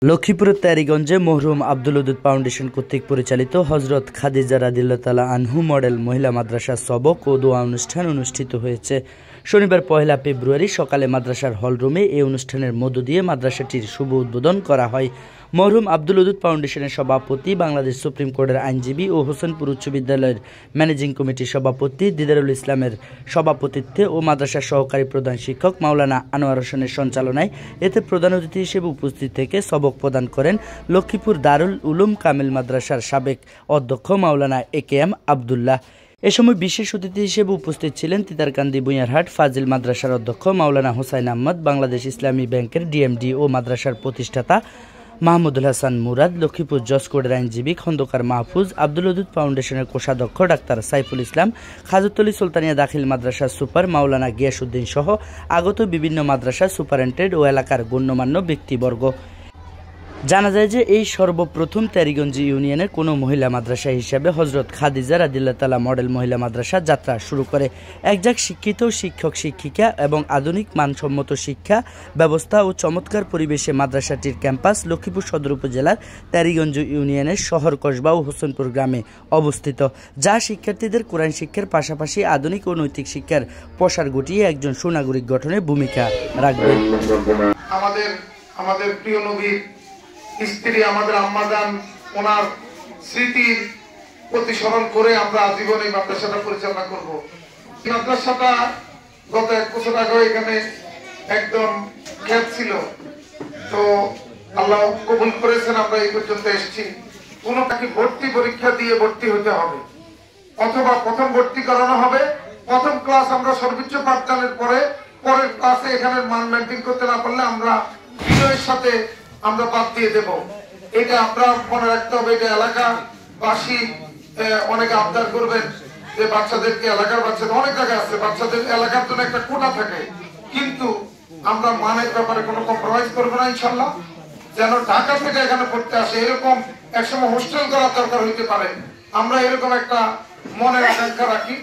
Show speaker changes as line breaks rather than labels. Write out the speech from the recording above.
লক্ষ্মীপুরের তেয়ারীগঞ্জে মরহুম আব্দুল ওদুদ ফাউন্ডেশন কর্তৃক পরিচালিত হযরত খাদিজা রাদিয়াল্লাহু তাআলা আনহু মডেল মহিলা মাদ্রাসা সবক ও দোয়া অনুষ্ঠান অনুষ্ঠিত হয়েছে। শনিবার ১ ফেব্রুয়ারি সকালে মাদ্রাসার হলরুমে এই অনুষ্ঠানের মধ্য দিয়ে মাদ্রাসাটির শুভ উদ্বোধন করা হয়। মরহুম আব্দুল ওদুদ ফাউন্ডেশনের সভাপতি, বাংলাদেশ সুপ্রিম কোর্টের আইনজীবী ও হোসেনপুর উচ্চ বিদ্যালয়ের ম্যানেজিং কমিটির সভাপতি দিদারুল ইসলামের সভাপতিত্বে ও মাদ্রাসার সহকারী প্রধান শিক্ষক মাওলানা আনোয়ার হোসেনের সঞ্চালনায় এতে প্রধান অতিথি হিসেবে উপস্থিত থেকে সবক প্রদান করেন লক্ষ্মীপুর দারুল উলুম কামিল মাদ্রাসার সাবেক অধ্যক্ষ মাওলানা একেএম আবদুল্লাহ। এ সময় বিশেষ অতিথি হিসেবে উপস্থিত ছিলেন তিতারকান্দি বুইয়ারহাট ফাজিল মাদ্রাসার অধ্যক্ষ মাওলানা হুসাইন আহমদ, বাংলাদেশ ইসলামী ব্যাংকের ডিএমডি ও মাদ্রাসার প্রতিষ্ঠাতা মাহমুদুল হাসান মুরাদ, লক্ষ্মীপুর জজ কোর্টের আইনজীবী খন্দকার মাহফুজ, আব্দুল ওদুদ ফাউন্ডেশনের কোষাধ্যক্ষ ডাক্তার সাইফুল ইসলাম, খাজুতলি সুলতানিয়া দাখিল মাদ্রাসার সুপার মাওলানা গিয়াসউদ্দিন সহ আগত বিভিন্ন মাদ্রাসার সুপারিনটেন্ডেন্ট ও এলাকার গণ্যমান্য ব্যক্তিবর্গ। জানা যায় যে এই সর্বপ্রথম তেয়ারীগঞ্জ ইউনিয়নের কোনো মহিলা মাদ্রাসা হিসেবে হযরত খাদিজা রাদিয়াল্লাহু তাআলা মডেল মহিলা মাদ্রাসা যাত্রা শুরু করে। একজাক শিক্ষিত শিক্ষক শিক্ষিকা এবং আধুনিক মানসম্মত শিক্ষা ব্যবস্থা ও চমৎকার পরিবেশে মাদ্রাসাটির ক্যাম্পাস লক্ষ্মীপুর সদর উপজেলার তেয়ারীগঞ্জ ইউনিয়নের শহর কসবা ও হোসেনপুর গ্রামে অবস্থিত, যা শিক্ষার্থীদের কোরআন শিক্ষার পাশাপাশি আধুনিক ও নৈতিক শিক্ষার প্রসার ঘটিয়ে একজন সুনাগরিক গঠনে ভূমিকা রাখবে।
আমাদের প্রিয় নবী স্ত্রী আমাদের আম্মাজান, ওনার স্মৃতির প্রতি স্মরণ করে আমরা আজীবন এই মাদ্রাসাটা পরিচালনা করব। এই মাদ্রাসাটা গত 1 বছর আগে এখানে একদম গ্যাপ ছিল, তো আল্লাহ কবুল করেছেন, আমরা এই পর্যন্ত এসেছি। কোনোটাকে ভর্তি পরীক্ষা দিয়ে ভর্তি হতে হবে অথবা প্রথম ভর্তি করানো হবে। প্রথম ক্লাস আমরা সর্বোচ্চ পাঠদানের পরের ক্লাসে এখানে মান মেনটেন করতে না পারলে আমরা বিজয়ের সাথে আমরা বাদ দিয়ে দেব। এটা আপনারা মনে রাখতে হবে। এটা এলাকাবাসী অনেকে আবদার করবেন যে বাচ্চাদেরকে, এলাকার বাচ্চাদের অনেক জায়গায় আছে, বাচ্চাদের এলাকার জন্য একটা কোটা থাকে, কিন্তু আমরা মানের ব্যাপারে কোনো কম্প্রোমাইজ করবো না ইনশাল্লাহ। যেন ঢাকা থেকে এখানে পড়তে আসে, এরকম একসময় হোস্টেল করার দরকার হইতে পারে, আমরা এরকম একটা মনের আকাঙ্ক্ষা রাখি।